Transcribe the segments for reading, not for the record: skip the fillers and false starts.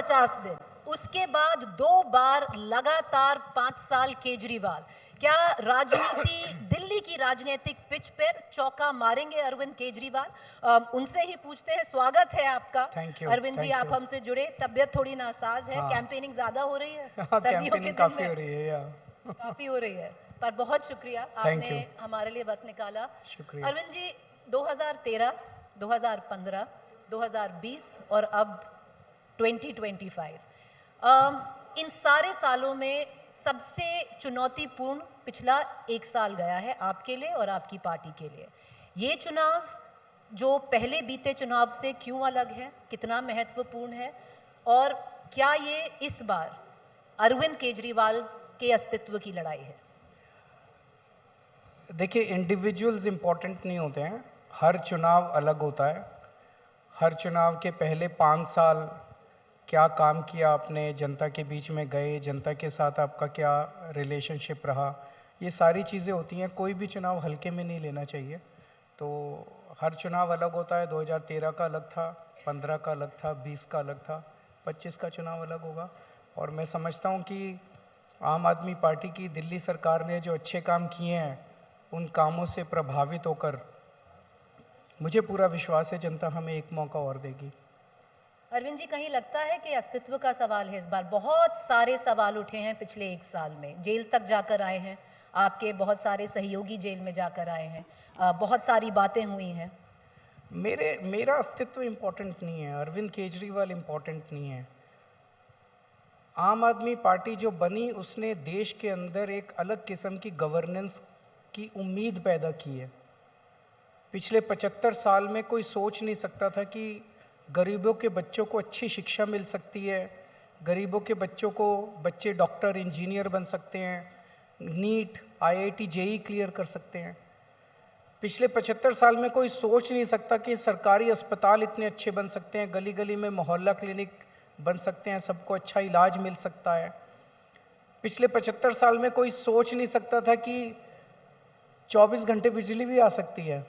50 दिन, उसके बाद 2 बार लगातार 5 साल केजरीवाल। क्या राजनीति दिल्ली की राजनीतिक पिच पर चौका मारेंगे अरविंद केजरीवाल? उनसे ही पूछते हैं। स्वागत है आपका। Thank you. अरविंद जी, आप हमसे जुड़े। तबियत थोड़ी नासाज है। कैंपेनिंग ज्यादा हो रही है सर्दियों के दिन काफी में? हो रही है काफी हो रही है, पर बहुत शुक्रिया आपने हमारे लिए वक्त निकाला। शुक्रिया। अरविंद जी, 2013, 2015, 2020 और अब 2025, इन सारे सालों में सबसे चुनौतीपूर्ण पिछला 1 साल गया है आपके लिए और आपकी पार्टी के लिए। ये चुनाव जो पहले बीते चुनाव से क्यों अलग है, कितना महत्वपूर्ण है, और क्या ये इस बार अरविंद केजरीवाल के अस्तित्व की लड़ाई है? देखिए, इंडिविजुअल्स इम्पोर्टेंट नहीं होते हैं, हर चुनाव अलग होता है। हर चुनाव के पहले 5 साल क्या काम किया आपने, जनता के बीच में गए, जनता के साथ आपका क्या रिलेशनशिप रहा, ये सारी चीज़ें होती हैं। कोई भी चुनाव हल्के में नहीं लेना चाहिए। तो हर चुनाव अलग होता है। 2013 का अलग था, 15 का अलग था, 20 का अलग था, 25 का चुनाव अलग होगा। और मैं समझता हूँ कि आम आदमी पार्टी की दिल्ली सरकार ने जो अच्छे काम किए हैं, उन कामों से प्रभावित होकर मुझे पूरा विश्वास है जनता हमें एक मौका और देगी। अरविंद जी, कहीं लगता है कि अस्तित्व का सवाल है इस बार? बहुत सारे सवाल उठे हैं पिछले 1 साल में। जेल तक जाकर आए हैं, आपके बहुत सारे सहयोगी जेल में जाकर आए हैं, बहुत सारी बातें हुई हैं। मेरा अस्तित्व इम्पोर्टेंट नहीं है, अरविंद केजरीवाल इम्पोर्टेंट नहीं है। आम आदमी पार्टी जो बनी, उसने देश के अंदर एक अलग किस्म की गवर्नेंस की उम्मीद पैदा की है। पिछले 75 साल में कोई सोच नहीं सकता था कि गरीबों के बच्चों को अच्छी शिक्षा मिल सकती है, गरीबों के बच्चे डॉक्टर इंजीनियर बन सकते हैं, नीट IIT JEE क्लियर कर सकते हैं। पिछले 75 साल में कोई सोच नहीं सकता कि सरकारी अस्पताल इतने अच्छे बन सकते हैं, गली गली में मोहल्ला क्लिनिक बन सकते हैं, सबको अच्छा इलाज मिल सकता है। पिछले 75 साल में कोई सोच नहीं सकता था कि 24 घंटे बिजली भी आ सकती है,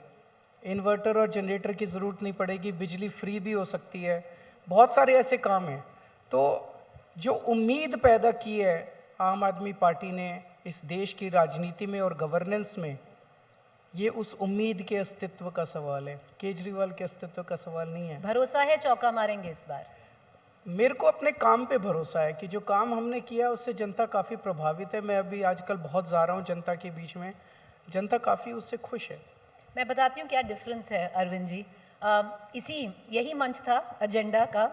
इन्वर्टर और जनरेटर की ज़रूरत नहीं पड़ेगी, बिजली फ्री भी हो सकती है। बहुत सारे ऐसे काम हैं। तो जो उम्मीद पैदा की है आम आदमी पार्टी ने इस देश की राजनीति में और गवर्नेंस में, ये उस उम्मीद के अस्तित्व का सवाल है, केजरीवाल के अस्तित्व का सवाल नहीं है। भरोसा है चौका मारेंगे इस बार? मेरे को अपने काम पे भरोसा है कि जो काम हमने किया उससे जनता काफ़ी प्रभावित है। मैं अभी आजकल बहुत जा रहा हूँ जनता के बीच में, जनता काफ़ी उससे खुश है। मैं बताती हूँ क्या डिफरेंस है अरविंद जी। यही मंच था एजेंडा का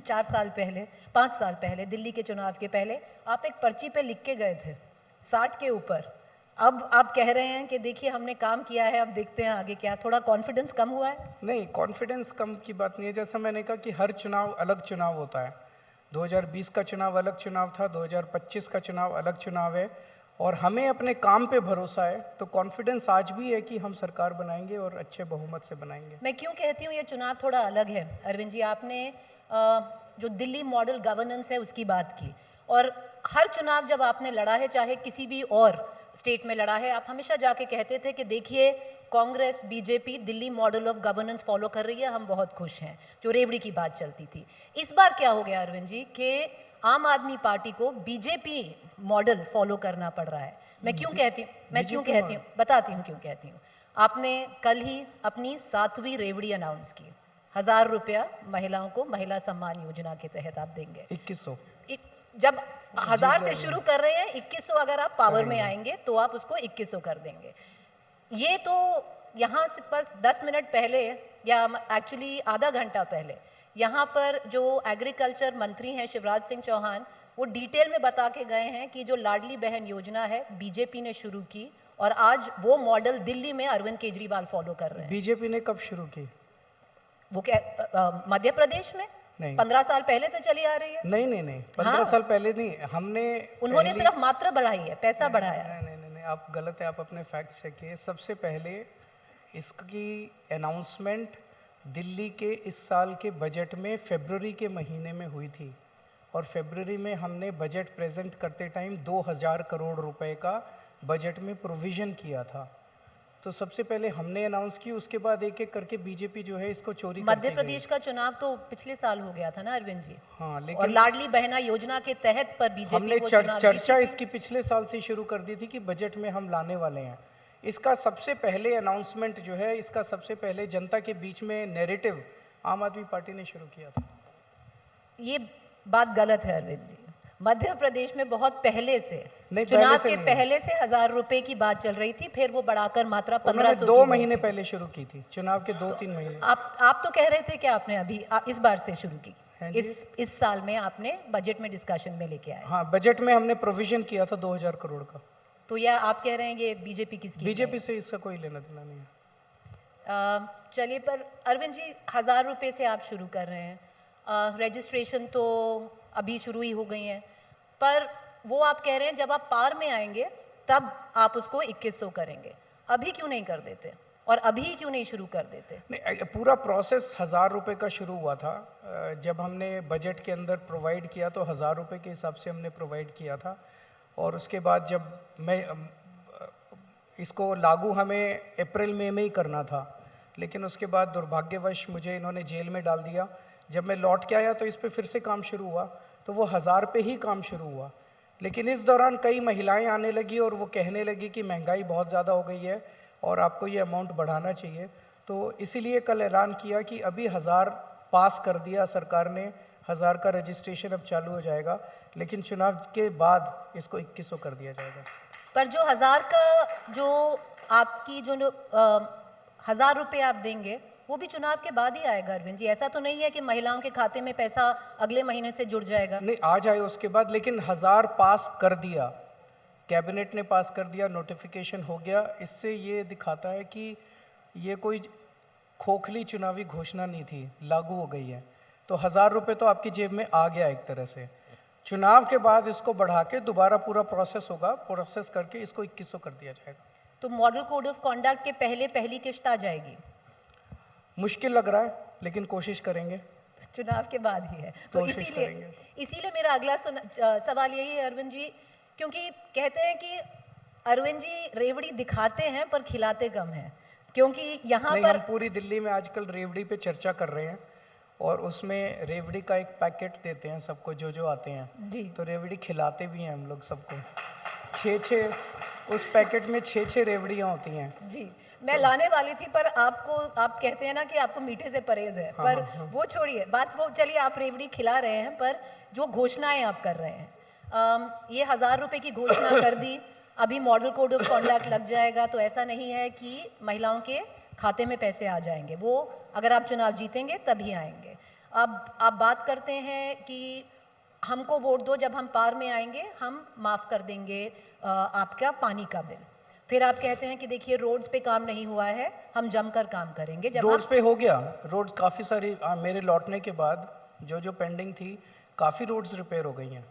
4 साल पहले, 5 साल पहले, दिल्ली के चुनाव के पहले। आप एक पर्ची पे लिख के गए थे 60 के ऊपर। अब आप कह रहे हैं कि देखिए हमने काम किया है, अब देखते हैं आगे क्या। थोड़ा कॉन्फिडेंस कम हुआ है? नहीं, कॉन्फिडेंस कम की बात नहीं है। जैसा मैंने कहा कि हर चुनाव अलग चुनाव होता है। 2020 का चुनाव अलग चुनाव था, 2025 का चुनाव अलग चुनाव है, और हमें अपने काम पे भरोसा है। तो कॉन्फिडेंस आज भी है कि हम सरकार बनाएंगे और अच्छे बहुमत से बनाएंगे। मैं क्यों कहती हूँ ये चुनाव थोड़ा अलग है अरविंद जी? आपने जो दिल्ली मॉडल गवर्नेंस है उसकी बात की, और हर चुनाव जब आपने लड़ा है, चाहे किसी भी और स्टेट में लड़ा है, आप हमेशा जाके कहते थे कि देखिए Congress BJP Delhi model of governance follow कर रही है, हम बहुत खुश हैं, जो रेवड़ी की बात चलती थी। इस बार क्या हो गया अरविंद जी कि आम आदमी पार्टी को बीजेपी मॉडल फॉलो करना पड़ रहा है? मैं क्यों कहती हूँ, बताती हूँ क्यों कहती हूँ। आपने कल ही अपनी 7वीं रेवड़ी अनाउंस की। 1000 रुपया महिलाओं को महिला सम्मान योजना के तहत आप देंगे। 2100। जब 1000 से शुरू कर रहे हैं, 2100 अगर आप पावर में आएंगे तो आप उसको 2100 कर देंगे। ये तो यहाँ से बस 10 मिनट पहले, या एक्चुअली आधा घंटा पहले, यहाँ पर जो एग्रीकल्चर मंत्री हैं शिवराज सिंह चौहान, वो डिटेल में बता के गए हैं कि जो लाडली बहन योजना है बीजेपी ने शुरू की, और आज वो मॉडल दिल्ली में अरविंद केजरीवाल फॉलो कर रहे हैं। बीजेपी ने कब शुरू की? वो क्या मध्य प्रदेश में नहीं, 15 साल पहले से चली आ रही है। नहीं 15 साल पहले नहीं, उन्होंने सिर्फ मात्रा बढ़ाई है, पैसा बढ़ाया। नहीं, आप गलत है। आप अपने फैक्ट्स चेकिए। सबसे पहले इसकी अनाउंसमेंट दिल्ली के इस साल के बजट में फरवरी के महीने में हुई थी, और फरवरी में हमने बजट प्रेजेंट करते टाइम 2000 करोड़ रुपए का बजट में प्रोविज़न किया था। तो सबसे पहले हमने अनाउंस की, उसके बाद एक एक करके बीजेपी जो है इसको चोरी मध्य करती गई। प्रदेश का चुनाव तो पिछले साल हो गया था ना अरविंद जी, हाँ, और लेकिन लाडली बहना योजना के तहत पर बीजेपी हमने वो चुनाव चर्चा जीती। इसकी पिछले साल से शुरू कर दी थी कि बजट में हम लाने वाले हैं। इसका सबसे पहले अनाउंसमेंट जो है, इसका सबसे पहले जनता के बीच में नैरेटिव आम आदमी पार्टी ने शुरू किया था। ये बात गलत है अरविंद जी। मध्य प्रदेश में बहुत पहले से, नहीं, चुनाव पहले से के नहीं। पहले से 1000 रुपए की बात चल रही थी, फिर वो बढ़ाकर मात्रा उन्होंने 1500 2 की हो महीने गई। पहले शुरू की थी, चुनाव के 2-3 महीने। आप तो कह रहे थे कि आपने अभी इस बार से शुरू की, हाँ जी। इस साल में आपने बजट में डिस्कशन में लेके आए, हाँ, बजट में हमने प्रोविजन किया था 2000 करोड़ का। तो या आप कह रहे हैं ये बीजेपी की स्कीम है? बीजेपी से इसका कोई लेना देना नहीं है। चलिए, पर अरविंद जी 1000 रुपये से आप शुरू कर रहे हैं, रजिस्ट्रेशन तो अभी शुरू ही हो गई हैं, पर वो आप कह रहे हैं जब आप पार में आएंगे तब आप उसको 2100 करेंगे, अभी क्यों नहीं कर देते और अभी क्यों नहीं शुरू कर देते? नहीं, पूरा प्रोसेस 1000 रुपये का शुरू हुआ था। जब हमने बजट के अंदर प्रोवाइड किया तो 1000 रुपये के हिसाब से हमने प्रोवाइड किया था, और उसके बाद जब इसको लागू हमें अप्रैल मई में ही करना था, लेकिन उसके बाद दुर्भाग्यवश मुझे इन्होंने जेल में डाल दिया। जब मैं लौट के आया तो इस पे फिर से काम शुरू हुआ, तो वो 1000 पे ही काम शुरू हुआ। लेकिन इस दौरान कई महिलाएं आने लगी और वो कहने लगी कि महंगाई बहुत ज़्यादा हो गई है और आपको ये अमाउंट बढ़ाना चाहिए, तो इसीलिए कल ऐलान किया कि अभी 1000 पास कर दिया सरकार ने, 1000 का रजिस्ट्रेशन अब चालू हो जाएगा, लेकिन चुनाव के बाद इसको 2100 कर दिया जाएगा। पर जो 1000 का जो आपकी जो 1000 रुपये आप देंगे वो भी चुनाव के बाद ही आएगा अरविंद जी, ऐसा तो नहीं है कि महिलाओं के खाते में पैसा अगले महीने से जुड़ जाएगा? नहीं, आ जाए उसके बाद, लेकिन 1000 पास कर दिया, कैबिनेट ने पास कर दिया, नोटिफिकेशन हो गया। इससे ये दिखाता है कि ये कोई खोखली चुनावी घोषणा नहीं थी, लागू हो गई है। तो 1000 रुपये तो आपकी जेब में आ गया एक तरह से। चुनाव के बाद इसको बढ़ा के दोबारा पूरा प्रोसेस होगा, प्रोसेस करके इसको 2100 कर दिया जाएगा। तो मॉडल कोड ऑफ कॉन्डक्ट के पहले पहली किश्त आ जाएगी? मुश्किल लग रहा है, लेकिन कोशिश करेंगे। चुनाव के बाद ही है, तो कोशिश करेंगे। इसीलिए मेरा अगला सवाल यही है अरविंद जी, क्योंकि कहते हैं कि अरविंद जी रेवड़ी दिखाते हैं पर खिलाते कम हैं, क्योंकि यहाँ नहीं, पर हम पूरी दिल्ली में आजकल रेवड़ी पे चर्चा कर रहे हैं, और उसमें रेवड़ी का एक पैकेट देते हैं सबको जो आते हैं जी, तो रेवड़ी खिलाते भी हैं हम लोग सबको। 6 उस पैकेट में 6 रेवड़ियाँ होती हैं। जी, मैं लाने वाली थी, पर आप कहते हैं ना कि आपको मीठे से परहेज है, पर वो छोड़िए बात, वो चलिए, आप रेवड़ी खिला रहे हैं, पर जो घोषणाएं आप कर रहे हैं, ये 1000 रुपये की घोषणा कर दी, अभी मॉडल कोड ऑफ कॉन्डक्ट लग जाएगा, तो ऐसा नहीं है कि महिलाओं के खाते में पैसे आ जाएंगे, वो अगर आप चुनाव जीतेंगे तभी आएंगे। अब आप बात करते हैं कि हमको वोट दो, जब हम पार में आएंगे हम माफ़ कर देंगे आपका पानी का बिल। फिर आप कहते हैं कि देखिए रोड्स पे काम नहीं हुआ है, हम जमकर काम करेंगे। जब रोड्स पे हो गया, रोड्स काफ़ी सारी मेरे लौटने के बाद जो पेंडिंग थी, काफ़ी रोड्स रिपेयर हो गई हैं।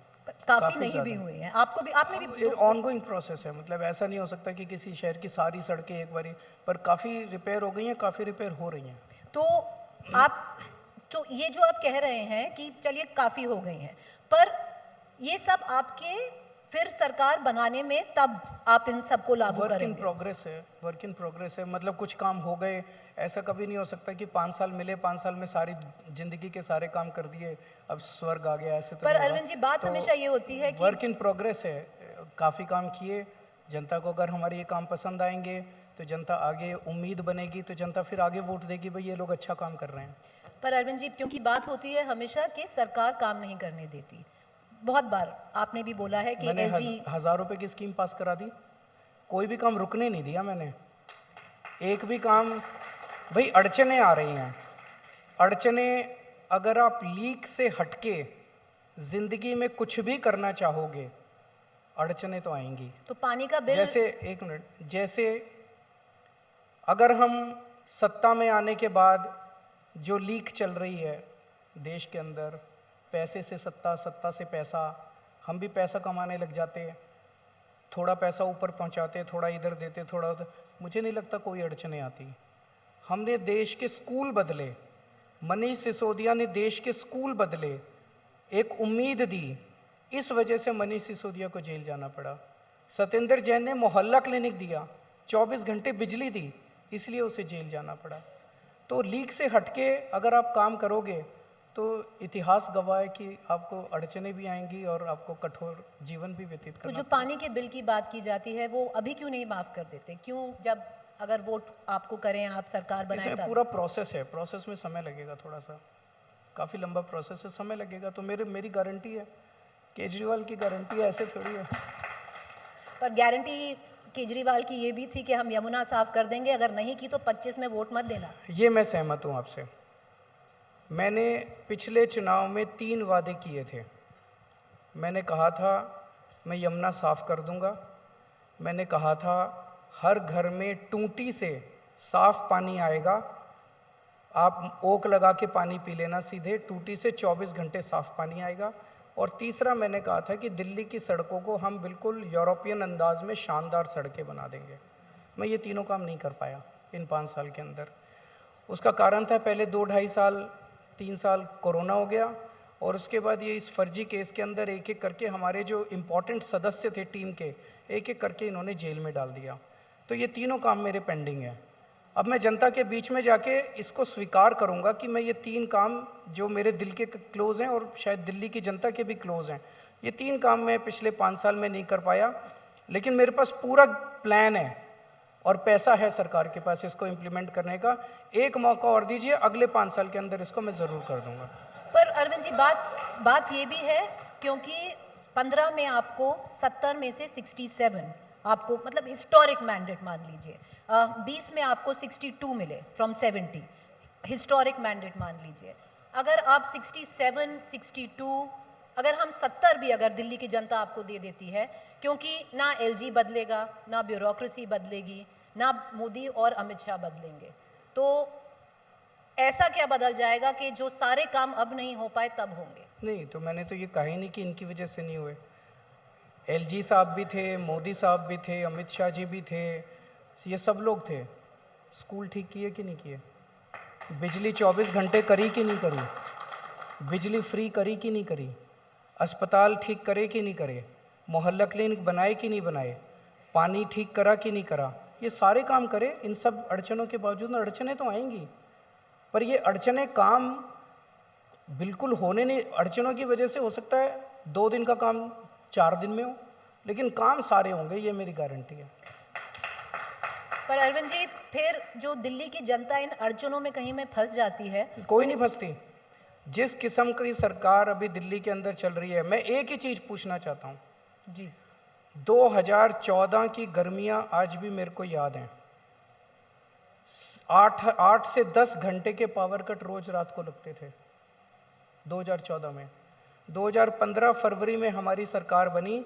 काफ़ी नहीं भी हुई हैं, आपने भी ऑनगोइंग प्रोसेस है, मतलब ऐसा नहीं हो सकता कि किसी शहर की सारी सड़कें एक बारी, पर काफ़ी रिपेयर हो गई हैं, काफ़ी रिपेयर हो रही हैं। तो ये जो आप कह रहे हैं कि चलिए काफ़ी हो गई हैं, पर ये सब आपके फिर सरकार बनाने में तब आप इन सबको लागू वर्क इन करेंगे? प्रोग्रेस है, वर्क इन प्रोग्रेस है, मतलब कुछ काम हो गए, ऐसा कभी नहीं हो सकता कि 5 साल मिले, 5 साल में सारी जिंदगी के सारे काम कर दिए, अब स्वर्ग आ गया, ऐसे तो पर नहीं होगा। अरविंद जी, बात हमेशा ये होती है कि वर्क इन प्रोग्रेस है, काफ़ी काम किए, जनता को अगर हमारे ये काम पसंद आएंगे तो जनता आगे उम्मीद बनेगी, तो जनता फिर आगे वोट देगी, भाई ये लोग अच्छा काम कर रहे हैं। पर अरविंद जी, क्योंकि बात होती है हमेशा कि सरकार काम नहीं करने देती, बहुत बार आपने भी बोला है कि मैंने एलजी 1000 रुपये की स्कीम पास करा दी, कोई भी काम रुकने नहीं दिया मैंने, एक भी काम। भाई अड़चने आ रही हैं, अड़चने, अगर आप लीक से हटके ज़िंदगी में कुछ भी करना चाहोगे, अड़चने तो आएंगी। तो पानी का बिल, जैसे, एक मिनट, जैसे अगर हम सत्ता में आने के बाद जो लीक चल रही है देश के अंदर, पैसे से सत्ता, सत्ता से पैसा, हम भी पैसा कमाने लग जाते, थोड़ा पैसा ऊपर पहुंचाते, थोड़ा इधर देते, थोड़ा उधर, मुझे नहीं लगता कोई अड़चने आती। हमने देश के स्कूल बदले, मनीष सिसोदिया ने देश के स्कूल बदले, एक उम्मीद दी, इस वजह से मनीष सिसोदिया को जेल जाना पड़ा। सत्येंद्र जैन ने मोहल्ला क्लिनिक दिया, 24 घंटे बिजली दी, इसलिए उसे जेल जाना पड़ा। तो लीक से हटके अगर आप काम करोगे तो इतिहास गवाह है कि आपको अड़चने भी आएंगी और आपको कठोर जीवन भी व्यतीत तो करना जो पानी के बिल की बात की जाती है वो अभी क्यों नहीं माफ़ कर देते? क्यों, जब अगर वोट आपको करें, आप सरकार बनाएं इसमें तब? पूरा प्रोसेस है, प्रोसेस में समय लगेगा, थोड़ा सा काफ़ी लंबा प्रोसेस है, समय लगेगा। तो मेरी गारंटी है, केजरीवाल की गारंटी है, ऐसे थोड़ी है। पर गारंटी केजरीवाल की ये भी थी कि हम यमुना साफ कर देंगे, अगर नहीं की तो 25 में वोट मत देना। ये मैं सहमत हूँ आपसे। मैंने पिछले चुनाव में 3 वादे किए थे। मैंने कहा था मैं यमुना साफ़ कर दूंगा, मैंने कहा था हर घर में टूटी से साफ़ पानी आएगा, आप ओक लगा के पानी पी लेना सीधे, टूटी से 24 घंटे साफ़ पानी आएगा। और तीसरा मैंने कहा था कि दिल्ली की सड़कों को हम बिल्कुल यूरोपियन अंदाज में शानदार सड़कें बना देंगे। मैं ये तीनों काम नहीं कर पाया इन 5 साल के अंदर। उसका कारण था, पहले 2-2.5 साल 3 साल कोरोना हो गया, और उसके बाद ये इस फर्जी केस के अंदर एक एक करके हमारे जो इम्पोर्टेंट सदस्य थे टीम के, एक एक करके इन्होंने जेल में डाल दिया। तो ये तीनों काम मेरे पेंडिंग हैं। अब मैं जनता के बीच में जाके इसको स्वीकार करूंगा कि मैं ये 3 काम जो मेरे दिल के क्लोज़ हैं और शायद दिल्ली की जनता के भी क्लोज़ हैं, ये 3 काम मैं पिछले 5 साल में नहीं कर पाया, लेकिन मेरे पास पूरा प्लान है और पैसा है सरकार के पास इसको इम्प्लीमेंट करने का। एक मौका और दीजिए, अगले 5 साल के अंदर इसको मैं ज़रूर कर दूंगा। पर अरविंद जी, बात ये भी है, क्योंकि 15 में आपको 70 में से 67 आपको, मतलब हिस्टोरिक मैंडेट मान लीजिए, 20 में आपको 62 मिले फ्रॉम 70, हिस्टोरिक मैंडेट मान लीजिए। अगर आप 67, 62, अगर हम 70 भी अगर दिल्ली की जनता आपको दे देती है, क्योंकि ना एलजी बदलेगा, ना ब्यूरोक्रेसी बदलेगी, ना मोदी और अमित शाह बदलेंगे, तो ऐसा क्या बदल जाएगा कि जो सारे काम अब नहीं हो पाए तब होंगे? नहीं, तो मैंने तो ये कहा ही नहीं कि इनकी वजह से नहीं हुए। एलजी साहब भी थे, मोदी साहब भी थे, अमित शाह जी भी थे, ये सब लोग थे। स्कूल ठीक किए कि नहीं किए? बिजली 24 घंटे करी कि नहीं करी? बिजली फ्री करी कि नहीं करी? अस्पताल ठीक करे कि नहीं करे? मोहल्ला क्लिनिक बनाए कि नहीं बनाए? पानी ठीक करा कि नहीं करा? ये सारे काम करे। इन सब अड़चनों के बावजूद, अड़चनें तो आएंगी, पर ये अड़चनें काम बिल्कुल होने नहीं, अड़चनों की वजह से हो सकता है 2 दिन का काम 4 दिन में हो, लेकिन काम सारे होंगे, ये मेरी गारंटी है। पर अरविंद जी, फिर जो दिल्ली की जनता इन अड़चनों में कहीं में फंस जाती है। कोई नहीं फंसती। जिस किस्म की सरकार अभी दिल्ली के अंदर चल रही है, मैं एक ही चीज़ पूछना चाहता हूँ जी, 2014 की गर्मियाँ आज भी मेरे को याद हैं। 8 से 10 घंटे के पावर कट रोज रात को लगते थे 2014 में। 2015 फरवरी में हमारी सरकार बनी,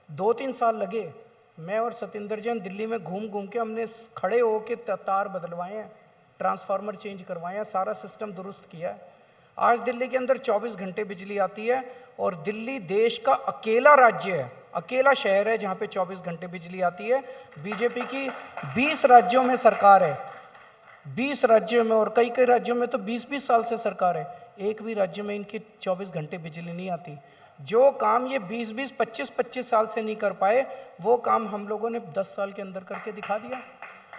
2-3 साल लगे। मैं और सतिंदर जैन दिल्ली में घूम घूम के हमने खड़े होके तार बदलवाए हैं, ट्रांसफार्मर चेंज करवाए हैं, सारा सिस्टम दुरुस्त किया है। आज दिल्ली के अंदर 24 घंटे बिजली आती है, और दिल्ली देश का अकेला राज्य है, अकेला शहर है जहाँ पे 24 घंटे बिजली आती है। बीजेपी की 20 राज्यों में सरकार है, 20 राज्यों में, और कई कई राज्यों में तो 20-20 साल से सरकार है, एक भी राज्य में इनकी 24 घंटे बिजली नहीं आती। जो काम ये 20-20, 25-25 साल से नहीं कर पाए, वो काम हम लोगों ने 10 साल के अंदर करके दिखा दिया।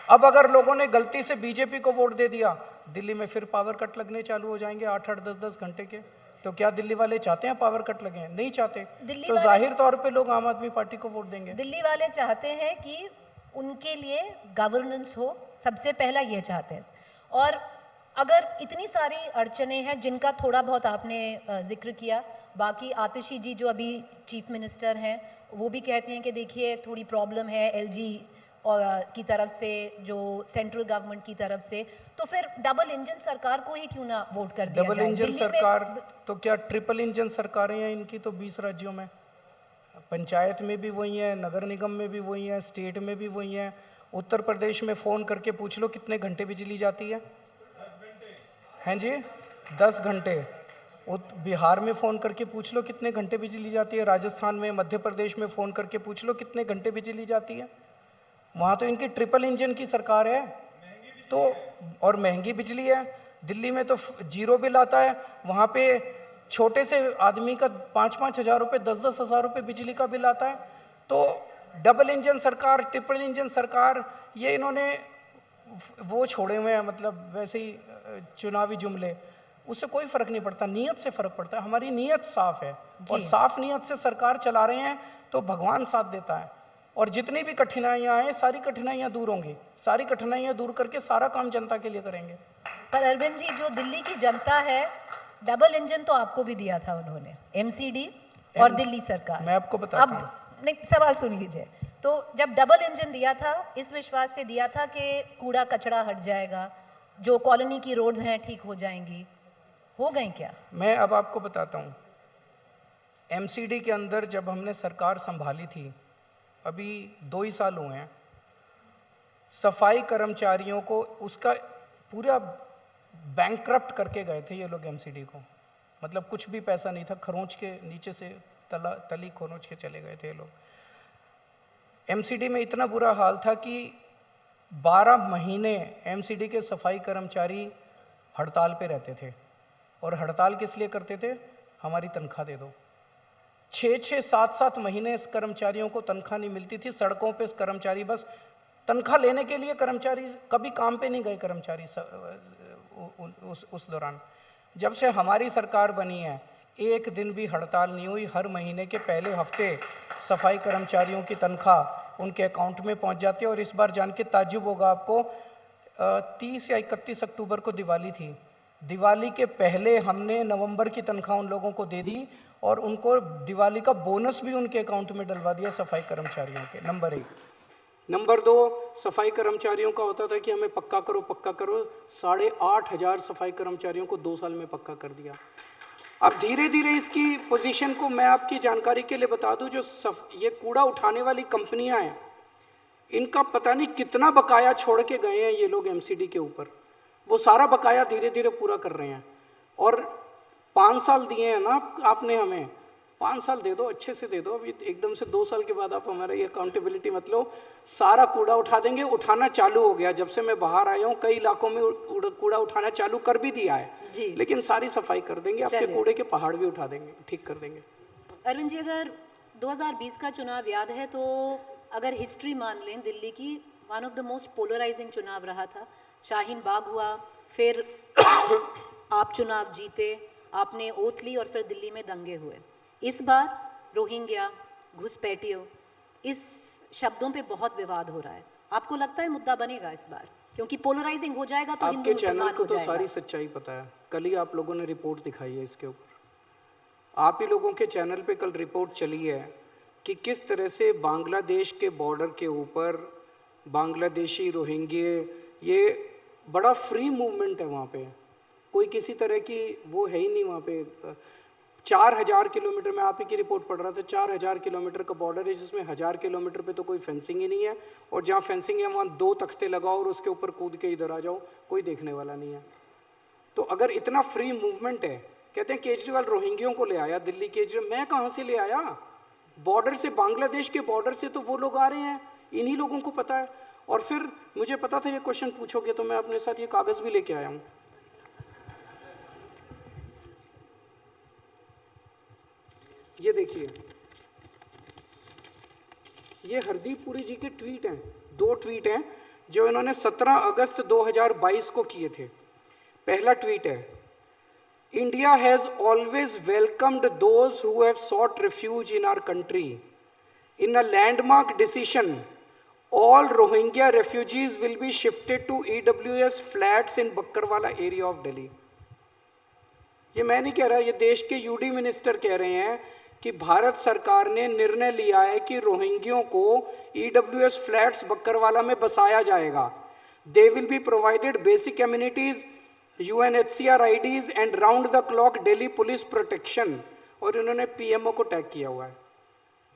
अब अगर लोगों ने गलती से बीजेपी को वोट दे दिया, दिल्ली में फिर पावर कट लगने चालू हो जाएंगे 8-8, 10-10 घंटे के। तो क्या दिल्ली वाले चाहते हैं पावर कट लगे? नहीं चाहते। तो जाहिर तौर पे लोग आम आदमी पार्टी को वोट देंगे। दिल्ली वाले चाहते हैं कि उनके लिए गवर्नेंस हो, सबसे पहला ये चाहते हैं। और अगर इतनी सारी अड़चनें हैं जिनका थोड़ा बहुत आपने जिक्र किया, बाकी आतिशी जी जो अभी चीफ मिनिस्टर हैं वो भी कहते हैं कि देखिए थोड़ी प्रॉब्लम है एलजी और की तरफ से, जो सेंट्रल गवर्नमेंट की तरफ से, तो फिर डबल इंजन सरकार को ही क्यों ना वोट कर दिया जाए? डबल इंजन सरकार तो क्या ट्रिपल इंजन सरकारें हैं इनकी तो 20 राज्यों में। पंचायत में भी वही है, नगर निगम में भी वही है, स्टेट में भी वही है। उत्तर प्रदेश में फ़ोन करके पूछ लो कितने घंटे बिजली जाती है? 10 घंटे। हैं जी, 10 घंटे। बिहार में फ़ोन करके पूछ लो कितने घंटे बिजली जाती है। राजस्थान में, मध्य प्रदेश में फ़ोन करके पूछ लो कितने घंटे बिजली जाती है। वहाँ तो इनकी ट्रिपल इंजन की सरकार है, तो और महंगी बिजली है। दिल्ली में तो 0 बिल आता है, वहाँ पे छोटे से आदमी का 5-5 हज़ार रुपये, 10-10 हज़ार रुपये बिजली का बिल आता है। तो डबल इंजन सरकार, ट्रिपल इंजन सरकार, ये इन्होंने वो छोड़े हुए हैं, मतलब वैसे ही चुनावी जुमले, उससे कोई फर्क नहीं पड़ता, नीयत से फर्क पड़ता है। हमारी नीयत साफ है और साफ नीयत से सरकार चला रहे हैं तो भगवान साथ देता है। और जितनी भी कठिनाइयाँ आए, सारी कठिनाइयाँ दूर होंगी, सारी कठिनाइयाँ दूर करके सारा काम जनता के लिए करेंगे। पर अरविंद जी, जो दिल्ली की जनता है, डबल इंजन तो आपको भी दिया था उन्होंने, एमसीडी और दिल्ली सरकार। मैं आपको बताता हूँ। अब नहीं, सवाल सुन लीजिए। तो जब डबल इंजन दिया था, इस विश्वास से दिया था कि कूड़ा कचरा हट जाएगा, जो कॉलोनी की रोड्स हैं ठीक हो जाएंगी, हो गई क्या? मैं अब आपको बताता हूँ। एमसीडी के अंदर जब हमने सरकार संभाली थी, अभी 2 ही साल हुए हैं, सफाई कर्मचारियों को उसका पूरा बैंकक्रप्ट करके गए थे ये लोग एमसीडी को। मतलब कुछ भी पैसा नहीं था, खरोंच के नीचे से तली खरोंच के चले गए थे ये लोग। एमसीडी में इतना बुरा हाल था कि 12 महीने एमसीडी के सफाई कर्मचारी हड़ताल पे रहते थे। और हड़ताल किस लिए करते थे? हमारी तनख्वाह दे दो। 6-6, 7-7 महीने इस कर्मचारियों को तनख्वाह नहीं मिलती थी। सड़कों पे इस कर्मचारी बस तनख्वाह लेने के लिए, कर्मचारी कभी काम पे नहीं गए कर्मचारी उस दौरान। जब से हमारी सरकार बनी है, एक दिन भी हड़ताल नहीं हुई। हर महीने के पहले हफ्ते सफाई कर्मचारियों की तनख्वाह उनके अकाउंट में पहुंच जाती है। और इस बार जान के ताज्जुब होगा आपको, 30 या 31 अक्टूबर को दिवाली थी, दिवाली के पहले हमने नवंबर की तनख्वाह उन लोगों को दे दी और उनको दिवाली का बोनस भी उनके अकाउंट में डलवा दिया सफाई कर्मचारियों के। नंबर 1। नंबर 2, सफाई कर्मचारियों का होता था कि हमें पक्का करो पक्का करो। 8,500 सफाई कर्मचारियों को 2 साल में पक्का कर दिया। अब धीरे धीरे इसकी पोजीशन को मैं आपकी जानकारी के लिए बता दूं, जो ये कूड़ा उठाने वाली कंपनियां हैं, इनका पता नहीं कितना बकाया छोड़ के गए हैं ये लोग एमसीडी के ऊपर। वो सारा बकाया धीरे धीरे पूरा कर रहे हैं। और 5 साल दिए हैं ना आपने हमें, 5 साल दे दो, अच्छे से दे दो। अभी एकदम से 2 साल के बाद आप हमारा ये अकाउंटेबिलिटी मत लो। सारा कूड़ा उठा देंगे। उठाना चालू हो गया, जब से मैं बाहर आया हूँ कई इलाकों में कूड़ा उठाना चालू कर भी दिया है जी। लेकिन सारी सफाई कर देंगे, आपके कूड़े के पहाड़ भी उठा देंगे, ठीक कर देंगे। अरविंद जी, अगर 2020 का चुनाव याद है तो अगर हिस्ट्री मान लें दिल्ली की, one of the most polarising चुनाव रहा था। शाहीन बाग हुआ, फिर आप चुनाव जीते, आपने ओथ ली और फिर दिल्ली में दंगे हुए। इस बार रोहिंग्या, घुसपैठियों, इस शब्दों पे बहुत विवाद हो रहा है। आपको लगता है मुद्दा बनेगा इस बार? क्योंकि पोलराइजिंग हो जाएगा तो हिंदू मुसलमान हो जाएगा। सारी सच्चाई पता है। कल ही आप लोगों ने रिपोर्ट दिखाई है इसके ऊपर। आप ही लोगों के चैनल पे कल रिपोर्ट चली है कि किस तरह से बांग्लादेश के बॉर्डर के ऊपर बांग्लादेशी रोहिंग्या, ये बड़ा फ्री मूवमेंट है वहाँ पे, कोई किसी तरह की वो है ही नहीं वहाँ पे। 4000 किलोमीटर, मैं आप ही की रिपोर्ट पढ़ रहा था, 4000 किलोमीटर का बॉर्डर है जिसमें 1000 किलोमीटर पे तो कोई फेंसिंग ही नहीं है। और जहाँ फेंसिंग है वहाँ 2 तख्ते लगाओ और उसके ऊपर कूद के इधर आ जाओ, कोई देखने वाला नहीं है। तो अगर इतना फ्री मूवमेंट है, कहते हैं केजरीवाल रोहिंग्यों को ले आया दिल्ली। केजरीवाल मैं कहाँ से ले आया? बॉर्डर से, बांग्लादेश के बॉर्डर से तो वो लोग आ रहे हैं, इन्हीं लोगों को पता है। और फिर मुझे पता था ये क्वेश्चन पूछोगे तो मैं अपने साथ ये कागज़ भी लेके आया हूँ। ये देखिए, ये हरदीप पुरी जी के ट्वीट हैं, 2 ट्वीट हैं जो इन्होंने 17 अगस्त 2022 को किए थे। पहला ट्वीट है, India has always welcomed those who have sought refuge in our country. In a landmark decision, all Rohingya refugees will be shifted to EWS flats in Bakkarwala area of Delhi. ये मैं नहीं कह रहा, ये देश के UD मिनिस्टर कह रहे हैं कि भारत सरकार ने निर्णय लिया है कि रोहिंग्यों को EWS फ्लैट्स बक्करवाला में बसाया जाएगा। They will be provided basic amenities, UNHCR IDs and round the clock Delhi police protection. और इन्होंने PMO को टैग किया हुआ है।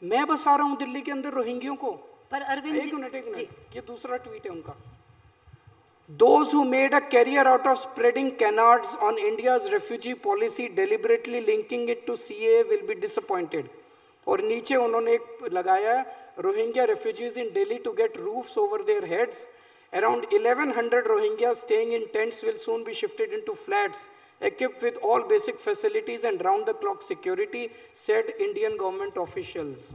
मैं बसा रहा हूँ दिल्ली के अंदर रोहिंग्यों को। पर अरविंद एक मिनट, ये दूसरा ट्वीट है उनका। Those who made a career out of spreading canards on India's refugee policy, deliberately linking it to CAA, will be disappointed. और नीचे उन्होंने एक लगाया, Rohingya refugees in Delhi to get roofs over their heads. Around 1100 Rohingya staying in tents will soon be shifted into flats, equipped with all basic facilities and round-the-clock security, said Indian government officials.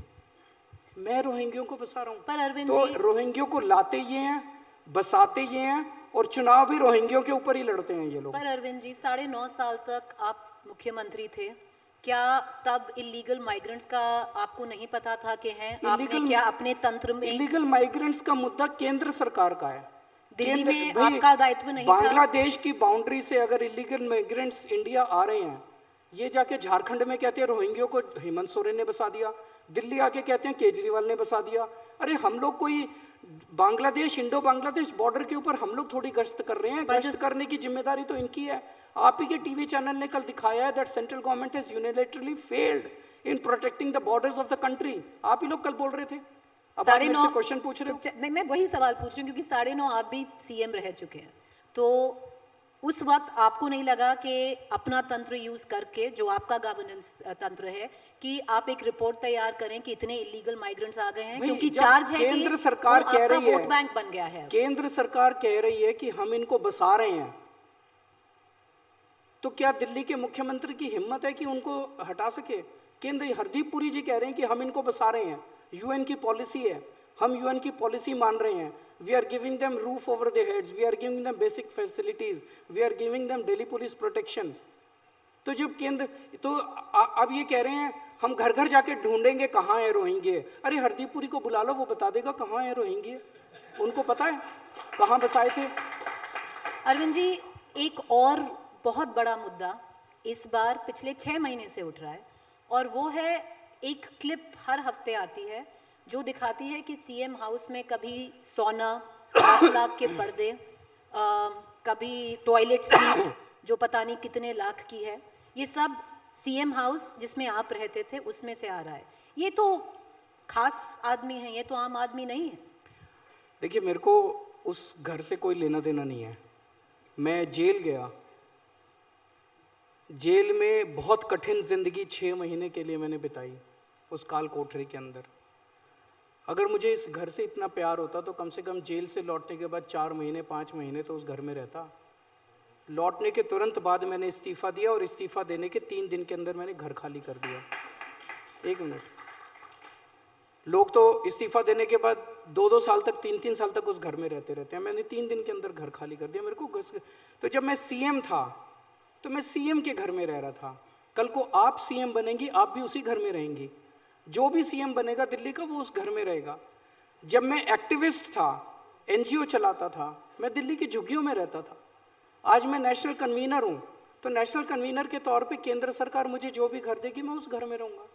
मैं रोहिंग्यों को बसा रहा हूँ। पर अरविंद तो जी, रोहिंग्यों को लाते ये हैं बसाते ये हैं और चुनाव भी रोहिंग्यों के ऊपर ही लड़ते हैं ये लोग। पर अरविंद जी 9.5 साल तक आप मुख्यमंत्री थे, क्या तब इलीगल माइग्रेंट्स का आपको नहीं पता था कि हैं? आपने क्या अपने तंत्र में इलीगल माइग्रेंट्स का मुद्दा केंद्र सरकार का है। दिल्ली में भाई, आपका दायित्व नहीं था? बांग्लादेश की बाउंड्री से अगर इलीगल माइग्रेंट्स इंडिया आ रहे हैं, ये जाके झारखंड में कहते हैं रोहिंग्यों को हेमंत सोरेन ने बसा दिया, दिल्ली आके कहते हैं केजरीवाल ने बसा दिया। अरे हम लोग कोई बांग्लादेश इंडो बांग्लादेश बॉर्डर के ऊपर हम लोग थोड़ी गश्त कर रहे हैं, गश्त करने की जिम्मेदारी तो इनकी है। आप ही के टीवी चैनल ने कल दिखाया है that central government has unilaterally failed in protecting the borders of the country. आप ही लोग कल बोल रहे थे, अब आप मेरे से क्वेश्चन पूछ रहे हो। नहीं, मैं वही सवाल पूछ रही हूँ क्योंकि 9.5 आप भी सीएम रह चुके हैं, तो उस वक्त आपको नहीं लगा कि अपना तंत्र यूज करके, जो आपका गवर्नेंस तंत्र है, कि आप एक रिपोर्ट तैयार करें कि इतने इलीगल माइग्रेंट्स आ गए हैं? क्योंकि चार्ज है कि केंद्र सरकार कह रही है, वोट बैंक बन गया है। केंद्र सरकार कह रही है कि हम इनको बसा रहे हैं, तो क्या दिल्ली के मुख्यमंत्री की हिम्मत है कि उनको हटा सके? केंद्र हरदीप पुरी जी कह रहे हैं कि हम इनको बसा रहे हैं, यूएन की पॉलिसी है, हम यूएन की पॉलिसी मान रहे हैं, we are giving them roof over their heads, we are giving them basic facilities, we are giving them daily police protection. तो जब केंद्र तो अब ये कह रहे हैं हम घर घर जाके ढूंढेंगे कहाँ है रोहिंग्ये। अरे हरदीप पुरी को बुला लो, वो बता देगा कहाँ है रोहिंग्ये, उनको पता है कहाँ बसाए थे। अरविंद जी, एक और बहुत बड़ा मुद्दा इस बार पिछले 6 महीने से उठ रहा है, और वो है एक क्लिप हर हफ्ते आती है जो दिखाती है कि सीएम हाउस में कभी सोना, 10 लाख के पर्दे, कभी टॉयलेट सीट जो पता नहीं कितने लाख की है। ये सब सीएम हाउस जिसमें आप रहते थे उसमें से आ रहा है। ये तो खास आदमी है, ये तो आम आदमी नहीं है। देखिए, मेरे को उस घर से कोई लेना देना नहीं है। मैं जेल गया, जेल में बहुत कठिन जिंदगी 6 महीने के लिए मैंने बिताई उस काल कोठरी के अंदर। अगर मुझे इस घर से इतना प्यार होता तो कम से कम जेल से लौटने के बाद 4 महीने 5 महीने तो उस घर में रहता। लौटने के तुरंत बाद मैंने इस्तीफ़ा दिया, और इस्तीफ़ा देने के 3 दिन के अंदर मैंने घर खाली कर दिया। 1 मिनट, लोग तो इस्तीफ़ा देने के बाद 2-2 साल तक, 3-3 साल तक उस घर में रहते हैं। मैंने 3 दिन के अंदर घर खाली कर दिया। मेरे को तो जब मैं सीएम था तो मैं सीएम के घर में रह रहा था। कल को आप सीएम बनेंगी, आप भी उसी घर में रहेंगी। जो भी सीएम बनेगा दिल्ली का, वो उस घर में रहेगा। जब मैं एक्टिविस्ट था, एनजीओ चलाता था, मैं दिल्ली की झुग्गियों में रहता था। आज मैं नेशनल कन्वीनर हूँ, तो नेशनल कन्वीनर के तौर पे केंद्र सरकार मुझे जो भी घर देगी मैं उस घर में रहूँगा।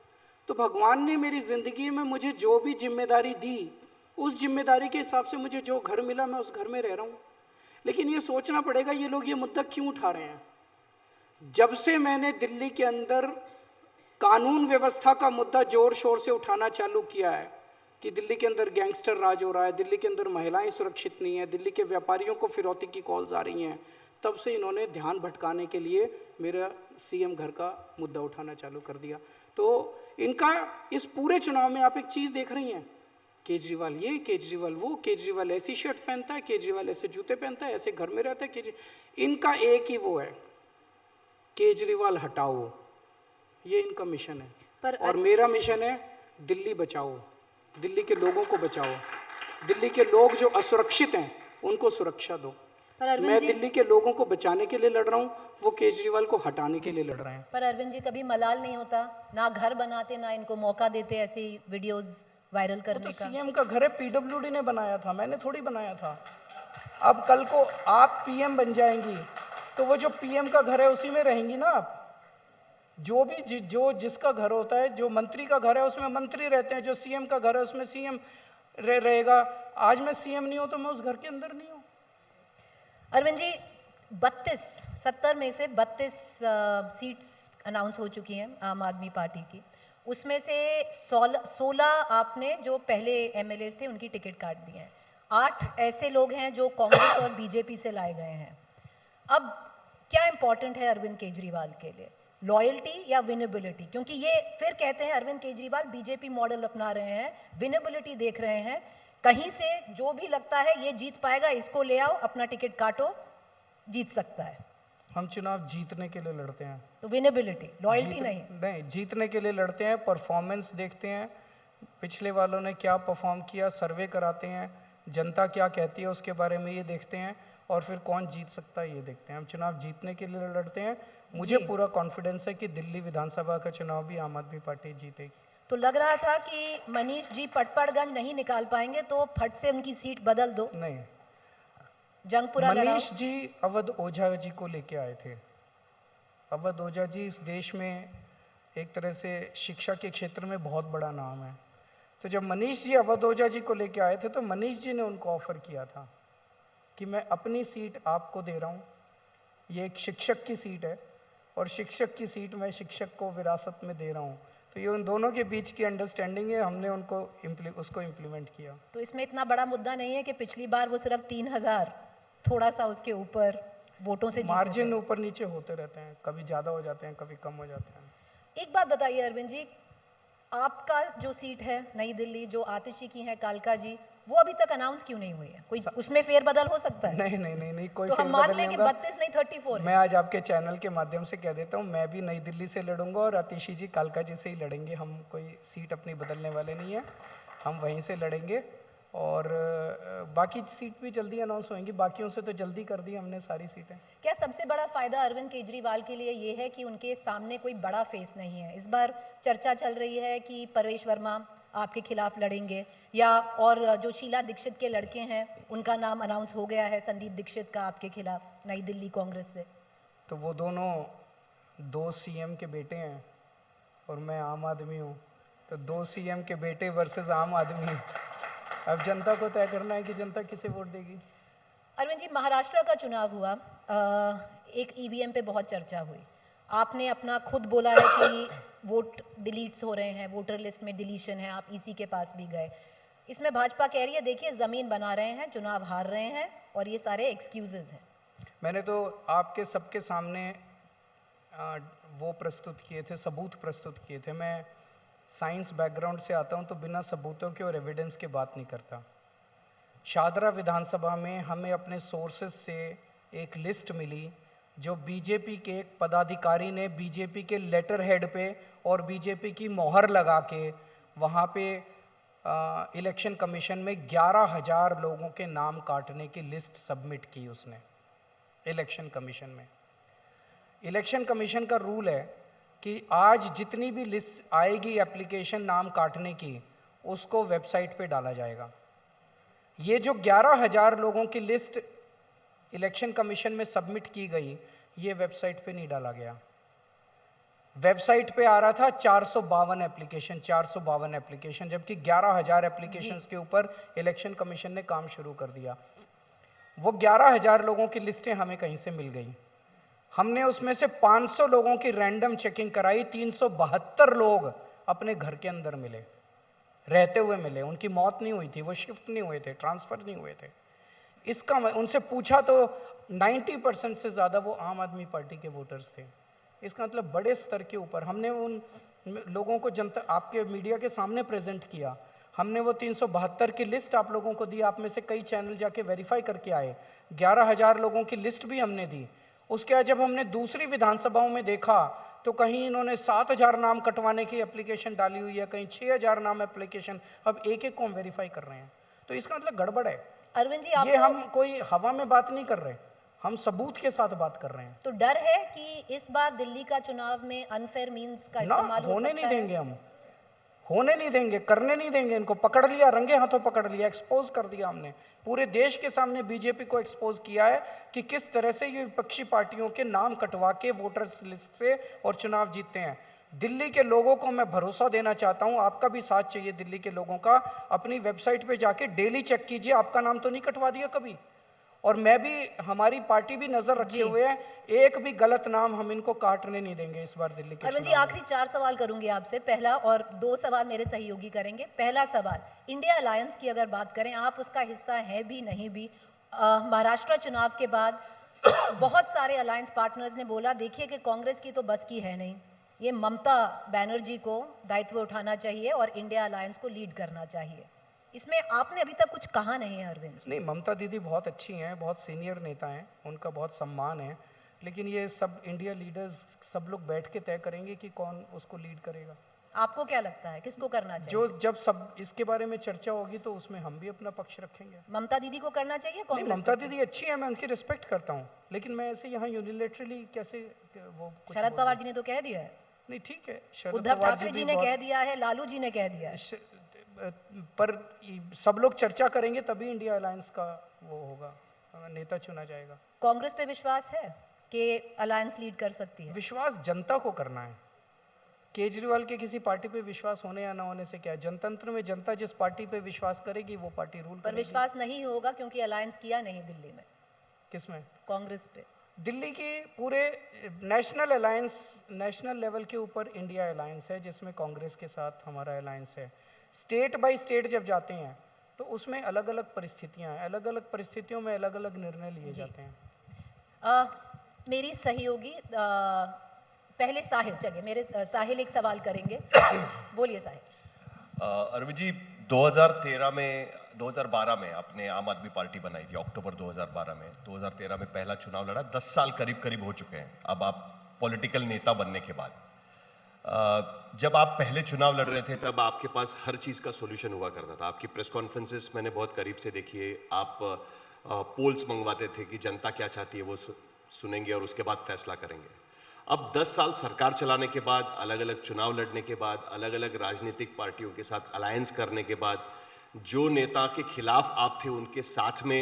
तो भगवान ने मेरी ज़िंदगी में मुझे जो भी जिम्मेदारी दी, उस जिम्मेदारी के हिसाब से मुझे जो घर मिला मैं उस घर में रह रहा हूँ। लेकिन ये सोचना पड़ेगा ये लोग ये मुद्दा क्यों उठा रहे हैं। जब से मैंने दिल्ली के अंदर कानून व्यवस्था का मुद्दा जोर शोर से उठाना चालू किया है कि दिल्ली के अंदर गैंगस्टर राज हो रहा है, दिल्ली के अंदर महिलाएं सुरक्षित नहीं है, दिल्ली के व्यापारियों को फिरौती की कॉल्स आ रही हैं, तब से इन्होंने ध्यान भटकाने के लिए मेरा सीएम घर का मुद्दा उठाना चालू कर दिया। तो इनका इस पूरे चुनाव में आप एक चीज़ देख रही हैं, केजरीवाल ये, केजरीवाल वो, केजरीवाल ऐसी शर्ट पहनता है, केजरीवाल ऐसे जूते पहनता है, ऐसे घर में रहता है। इनका एक ही वो है, केजरीवाल हटाओ, ये इनका मिशन है। और मेरा मिशन है दिल्ली बचाओ, दिल्ली के लोगों को बचाओ, दिल्ली के लोग जो असुरक्षित हैं उनको सुरक्षा दो। मैं दिल्ली के लोगों को बचाने के लिए लड़ रहा हूँ, वो केजरीवाल को हटाने के लिए लड़ रहे हैं। पर अरविंद जी, कभी मलाल नहीं होता? ना घर बनाते, ना इनको मौका देते ऐसी वीडियोस वायरल करने का? सीएम का घर है, पीडब्ल्यूडी ने बनाया था, मैंने थोड़ी बनाया था। अब कल को आप पीएम बन जाएंगी तो वो जो पीएम का घर है उसी में रहेंगी ना आप। जो भी जो जिसका घर होता है, जो मंत्री का घर है उसमें मंत्री रहते हैं, जो सीएम का घर है उसमें सीएम रहेगा। आज मैं सीएम नहीं हूं तो मैं उस घर के अंदर नहीं हूं। अरविंद जी, 70 में से 32 सीट्स अनाउंस हो चुकी हैं आम आदमी पार्टी की। उसमें से 16 आपने जो पहले एमएलएस थे उनकी टिकट काट दी है। 8 ऐसे लोग हैं जो कांग्रेस और बीजेपी से लाए गए हैं। अब क्या इंपॉर्टेंट है अरविंद केजरीवाल के लिए, लॉयल्टी या विनेबिलिटी? क्योंकि ये फिर कहते हैं अरविंद केजरीवाल बीजेपी मॉडल अपना रहे हैं, विनेबिलिटी देख रहे हैं, कहीं से जो भी लगता है ये जीत पाएगा इसको ले आओ, अपना टिकट काटो, जीत सकता है। हम चुनाव जीतने के लिए लड़ते हैं, तो विनेबिलिटी, लॉयल्टी नहीं, जीतने के लिए लड़ते हैं। परफॉर्मेंस देखते हैं, पिछले वालों ने क्या परफॉर्म किया, सर्वे कराते हैं, जनता क्या कहती है उसके बारे में ये देखते हैं, और फिर कौन जीत सकता है ये देखते हैं। हम चुनाव जीतने के लिए लड़ते हैं। मुझे जी। पूरा कॉन्फिडेंस है कि दिल्ली विधानसभा का चुनाव भी आम आदमी पार्टी जीतेगी। तो लग रहा था कि मनीष जी पटपड़गंज नहीं निकाल पाएंगे तो फट से उनकी सीट बदल दो, नहीं, जंगपुरा लड़ाओ। मनीष जी अवध ओझा जी को लेके आए थे। अवध ओझा जी इस देश में एक तरह से शिक्षा के क्षेत्र में बहुत बड़ा नाम है। तो जब मनीष जी अवध ओझा जी को लेके आए थे तो मनीष जी ने उनको ऑफर किया था कि मैं अपनी सीट आपको दे रहा हूँ, ये एक शिक्षक की सीट है और शिक्षक की सीट मैं शिक्षक को विरासत में दे रहा हूँ। तो ये उन दोनों के बीच की अंडरस्टैंडिंग है, हमने उसको इम्प्लीमेंट किया। तो इसमें इतना बड़ा मुद्दा नहीं है कि पिछली बार वो सिर्फ 3000 थोड़ा सा उसके ऊपर वोटों से जीते मार्जिन थे। ऊपर नीचे होते रहते हैं, कभी ज़्यादा हो जाते हैं, कभी कम हो जाते हैं। एक बात बताइए अरविंद जी, आपका जो सीट है नई दिल्ली, जो आतिशी की है कालका जी, वो अभी तक अनाउंस क्यों नहीं हुई है? कोई उसमें फेरबदल हो सकता है? नहीं नहीं नहीं नहीं, कोई तो हम फेरबदल मान नहीं लें कि होगा। 32 नहीं 34 है। मैं आज आपके चैनल के माध्यम से कह देता हूँ, मैं भी नई दिल्ली से लड़ूंगा और आतिशी जी कालका जी से ही लड़ेंगे। हम कोई सीट अपनी बदलने वाले नहीं है, हम वहीं से लड़ेंगे। और बाकी सीट भी जल्दी अनाउंस होंगी, बाकियों से तो जल्दी कर दी हमने सारी सीटें। क्या सबसे बड़ा फायदा अरविंद केजरीवाल के लिए ये है कि उनके सामने कोई बड़ा फेस नहीं है? इस बार चर्चा चल रही है कि परेश वर्मा आपके खिलाफ लड़ेंगे, या और जो शीला दीक्षित के लड़के हैं उनका नाम अनाउंस हो गया है, संदीप दीक्षित का आपके खिलाफ नई दिल्ली कांग्रेस से। तो वो दोनों दो सीएम के बेटे हैं और मैं आम आदमी हूँ, तो दो सीएम के बेटे वर्सेस आम आदमी। अब जनता को तय करना है कि जनता किसे वोट देगी। अरविंद जी, महाराष्ट्र का चुनाव हुआ, एक ईवीएम पे बहुत चर्चा हुई। आपने अपना खुद बोला है कि वोट डिलीट्स हो रहे हैं, वोटर लिस्ट में डिलीशन है, आप ईसी के पास भी गए। इसमें भाजपा कह रही है देखिए ज़मीन बना रहे हैं, चुनाव हार रहे हैं और ये सारे एक्सक्यूजेज हैं। मैंने तो आपके सबके सामने वो प्रस्तुत किए थे, सबूत प्रस्तुत किए थे। मैं साइंस बैकग्राउंड से आता हूँ तो बिना सबूतों के और एविडेंस के बात नहीं करता। शादरा विधानसभा में हमें अपने सोर्सेस से एक लिस्ट मिली जो बीजेपी के एक पदाधिकारी ने बीजेपी के लेटर हेड पे और बीजेपी की मोहर लगा के वहाँ पे इलेक्शन कमीशन में 11,000 लोगों के नाम काटने की लिस्ट सबमिट की उसने इलेक्शन कमीशन में। इलेक्शन कमीशन का रूल है कि आज जितनी भी लिस्ट आएगी एप्लीकेशन नाम काटने की, उसको वेबसाइट पे डाला जाएगा। ये जो 11,000 लोगों की लिस्ट इलेक्शन कमीशन में सबमिट की गई, ये वेबसाइट पे नहीं डाला गया। वेबसाइट पे आ रहा था 452 एप्लीकेशन, 452 एप्लीकेशन, जबकि 11,000 एप्लीकेशंस के ऊपर इलेक्शन कमीशन ने काम शुरू कर दिया। वो 11,000 लोगों की लिस्टें हमें कहीं से मिल गई। हमने उसमें से 500 लोगों की रैंडम चेकिंग कराई। 372 लोग अपने घर के अंदर मिले, रहते हुए मिले, उनकी मौत नहीं हुई थी, वो शिफ्ट नहीं हुए थे, ट्रांसफ़र नहीं हुए थे। इसका उनसे पूछा तो 90% से ज़्यादा वो आम आदमी पार्टी के वोटर्स थे। इसका मतलब बड़े स्तर के ऊपर हमने उन लोगों को जनता आपके मीडिया के सामने प्रेजेंट किया। हमने वो 372 की लिस्ट आप लोगों को दी, आप में से कई चैनल जाके वेरीफाई करके आए। 11,000 लोगों की लिस्ट भी हमने दी। उसके बाद जब हमने दूसरी विधानसभाओं में देखा तो कहीं इन्होंने 7,000 नाम कटवाने की एप्लीकेशन डाली हुई है, कहीं 6,000 नाम एप्लीकेशन, अब एक एक को हम वेरीफाई कर रहे हैं। तो इसका मतलब गड़बड़ है। अरविंद जी, ये हम कोई हवा में बात नहीं कर रहे, हम सबूत के साथ बात कर रहे हैं। तो डर है कि इस बार दिल्ली का चुनाव में अनफेयर मींस का ना इस्तेमाल हो होने सकता नहीं है? देंगे, हम होने नहीं देंगे, करने नहीं देंगे। इनको पकड़ लिया, रंगे हाथों पकड़ लिया, एक्सपोज कर दिया हमने। पूरे देश के सामने बीजेपी को एक्सपोज किया है कि किस तरह से ये विपक्षी पार्टियों के नाम कटवा के वोटर्स लिस्ट से और चुनाव जीतते हैं। दिल्ली के लोगों को मैं भरोसा देना चाहता हूं, आपका भी साथ चाहिए दिल्ली के लोगों का। अपनी वेबसाइट पे जाके डेली चेक कीजिए, आपका नाम तो नहीं कटवा दिया कभी। और मैं भी, हमारी पार्टी भी नजर रखे हुए है, एक भी गलत नाम हम इनको काटने नहीं देंगे इस बार दिल्ली के अरविंद जी, चुनाव में। आखिरी 4 सवाल करूंगी आपसे, पहला, और 2 सवाल मेरे सहयोगी करेंगे। पहला सवाल, इंडिया अलायंस की अगर बात करें, आप उसका हिस्सा है भी नहीं भी। महाराष्ट्र चुनाव के बाद बहुत सारे अलायंस पार्टनर्स ने बोला देखिए कि कांग्रेस की तो बस की है नहीं, ये ममता बनर्जी को दायित्व उठाना चाहिए और इंडिया अलायंस को लीड करना चाहिए। इसमें आपने अभी तक कुछ कहा नहीं है अरविंद जी। नहीं, ममता दीदी बहुत अच्छी हैं, बहुत सीनियर नेता हैं, उनका बहुत सम्मान है, लेकिन ये सब इंडिया लीडर्स सब लोग बैठ के तय करेंगे कि कौन उसको लीड करेगा। आपको क्या लगता है किसको करना चाहिए? जो जब सब इसके बारे में चर्चा होगी तो उसमें हम भी अपना पक्ष रखेंगे। ममता दीदी को करना चाहिए नहीं, कांग्रेस ममता को? दीदी अच्छी है, मैं उनकी रिस्पेक्ट करता हूँ, लेकिन मैं ऐसे यहाँ यूनिलेटरली कैसे वो कुछ शरद बोल- पवार जी ने तो कह दिया है, नहीं ठीक है, शरद उद्धव पवार ठाकरे जी भी ने बहुत- कह दिया है, लालू जी ने कह दिया है। पर सब लोग चर्चा करेंगे तभी इंडिया अलायंस का वो होगा, नेता चुना जाएगा। कांग्रेस पे विश्वास है कि अलायंस लीड कर सकती है? विश्वास जनता को करना है। केजरीवाल के किसी पार्टी पे विश्वास होने या ना होने से क्या है? जनतंत्र में जनता जिस पार्टी पे विश्वास करेगी वो पार्टी रूल पर करेगी। विश्वास नहीं होगा क्योंकि अलायंस किया नहीं दिल्ली में किसमें? कांग्रेस पे। दिल्ली की पूरे नेशनल अलायंस, नेशनल लेवल के ऊपर इंडिया अलायंस है जिसमें कांग्रेस के साथ हमारा अलायंस है। स्टेट बाय स्टेट जब जाते हैं तो उसमें अलग अलग परिस्थितियां हैं, अलग अलग परिस्थितियों में अलग अलग निर्णय लिए जाते हैं। मेरी सहयोगी पहले साहिल, चलिए मेरे साहिल एक सवाल करेंगे। बोलिए साहिल। अरविंद जी, 2012 में आपने आम आदमी पार्टी बनाई थी, अक्टूबर 2012 में। 2013 में पहला चुनाव लड़ा, 10 साल करीब करीब हो चुके हैं अब आप पॉलिटिकल नेता बनने के बाद। जब आप पहले चुनाव लड़ रहे थे तब आपके पास हर चीज़ का सॉल्यूशन हुआ करता था। आपकी प्रेस कॉन्फ्रेंसेस मैंने बहुत करीब से देखी है। आप पोल्स मंगवाते थे कि जनता क्या चाहती है वो सुनेंगे और उसके बाद फैसला करेंगे। अब 10 साल सरकार चलाने के बाद, अलग अलग चुनाव लड़ने के बाद, अलग अलग राजनीतिक पार्टियों के साथ अलायंस करने के बाद, जो नेता के खिलाफ आप थे उनके साथ में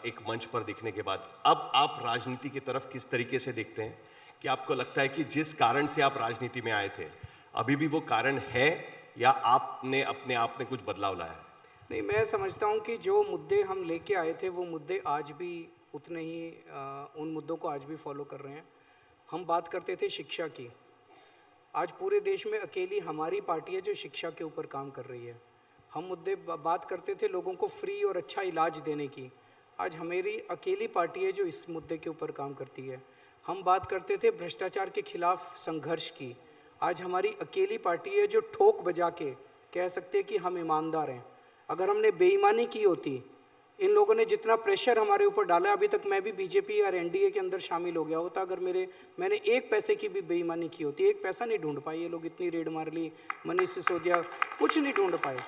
एक मंच पर दिखने के बाद, अब आप राजनीति की तरफ किस तरीके से देखते हैं? कि आपको लगता है कि जिस कारण से आप राजनीति में आए थे अभी भी वो कारण है या आपने अपने आप में कुछ बदलाव लाया है? नहीं, मैं समझता हूँ कि जो मुद्दे हम लेके आए थे वो मुद्दे आज भी उतने ही उन मुद्दों को आज भी फॉलो कर रहे हैं। हम बात करते थे शिक्षा की, आज पूरे देश में अकेली हमारी पार्टी है जो शिक्षा के ऊपर काम कर रही है। हम मुद्दे बात करते थे लोगों को फ्री और अच्छा इलाज देने की, आज हमारी अकेली पार्टी है जो इस मुद्दे के ऊपर काम करती है। हम बात करते थे भ्रष्टाचार के खिलाफ संघर्ष की, आज हमारी अकेली पार्टी है जो ठोक बजा के कह सकते हैं कि हम ईमानदार हैं। अगर हमने बेईमानी की होती, इन लोगों ने जितना प्रेशर हमारे ऊपर डाला, अभी तक मैं भी बीजेपी और एनडीए के अंदर शामिल हो गया होता। अगर मैंने एक पैसे की भी बेईमानी की होती, एक पैसा नहीं ढूंढ पाई ये लोग, इतनी रेड मार ली, मनीष सिसोदिया कुछ नहीं ढूंढ पाए।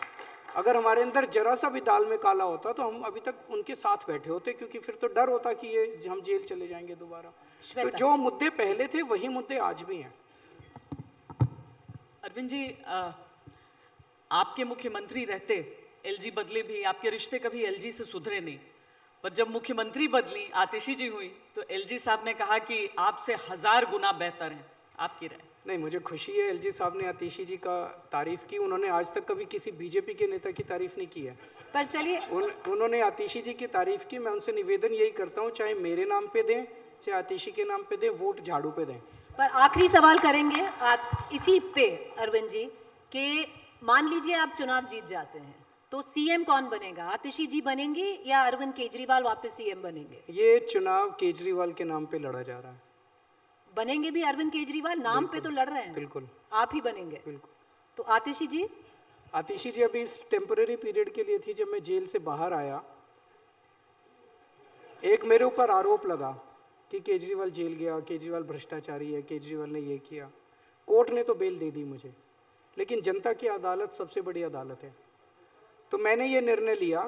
अगर हमारे अंदर जरा सा भी दाल में काला होता तो हम अभी तक उनके साथ बैठे होते, क्योंकि फिर तो डर होता कि ये हम जेल चले जाएंगे दोबारा। तो जो मुद्दे पहले थे वही मुद्दे आज भी हैं। अरविंद जी, आपके मुख्यमंत्री रहते एलजी बदले भी, आपके रिश्ते कभी एलजी से सुधरे नहीं, पर जब मुख्यमंत्री बदली, आतिशी जी हुई, तो एलजी साहब ने कहा कि आपसे 1000 गुना बेहतर हैं। आपकी राय? नहीं, मुझे खुशी है एलजी साहब ने आतिशी जी का तारीफ की। उन्होंने आज तक कभी किसी बीजेपी के नेता की तारीफ नहीं की है, पर चलिए उन्होंने आतिशी जी की तारीफ की। मैं उनसे निवेदन यही करता हूँ, चाहे मेरे नाम पे दें चाहे आतिशी के नाम पे दें, वोट झाड़ू पे दें। पर आखिरी सवाल करेंगे इसी पे अरविंद जी, कि मान लीजिए आप चुनाव जीत जाते हैं तो सीएम कौन बनेगा? आतिशी जी बनेंगे या अरविंद केजरीवाल वापस सीएम बनेंगे? ये चुनाव केजरीवाल के नाम पे लड़ा जा रहा है। बनेंगे भी अरविंद केजरीवाल, नाम पे तो लड़ रहे हैं। बिल्कुल, आप ही बनेंगे। बिल्कुल। तो आतिशी जी? आतिशी जी अभी इस टेम्पररी पीरियड के लिए थी। जब मैं जेल से बाहर आया, एक मेरे ऊपर आरोप लगा कि केजरीवाल जेल गया, केजरीवाल भ्रष्टाचारी है, केजरीवाल ने ये किया। कोर्ट ने तो बेल दे दी मुझे, लेकिन जनता की अदालत सबसे बड़ी अदालत है। तो मैंने ये निर्णय लिया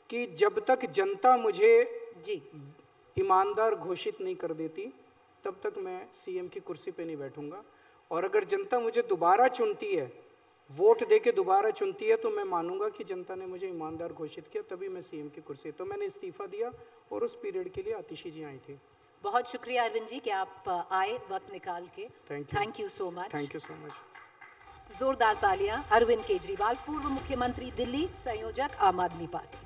कि जब तक जनता मुझे जी ईमानदार घोषित नहीं कर देती तब तक मैं सीएम की कुर्सी पे नहीं बैठूंगा। और अगर जनता मुझे दोबारा चुनती है, वोट दे के दोबारा चुनती है, तो मैं मानूंगा कि जनता ने मुझे ईमानदार घोषित किया, तभी मैं सीएम की कुर्सी। तो मैंने इस्तीफा दिया और उस पीरियड के लिए आतिशी जी आई थी। बहुत शुक्रिया अरविंद जी कि आप आए वक्त निकाल के। Thank you so much. Thank you so much. जोरदार तालियां। अरविंद केजरीवाल, पूर्व मुख्यमंत्री दिल्ली, संयोजक आम आदमी पार्टी।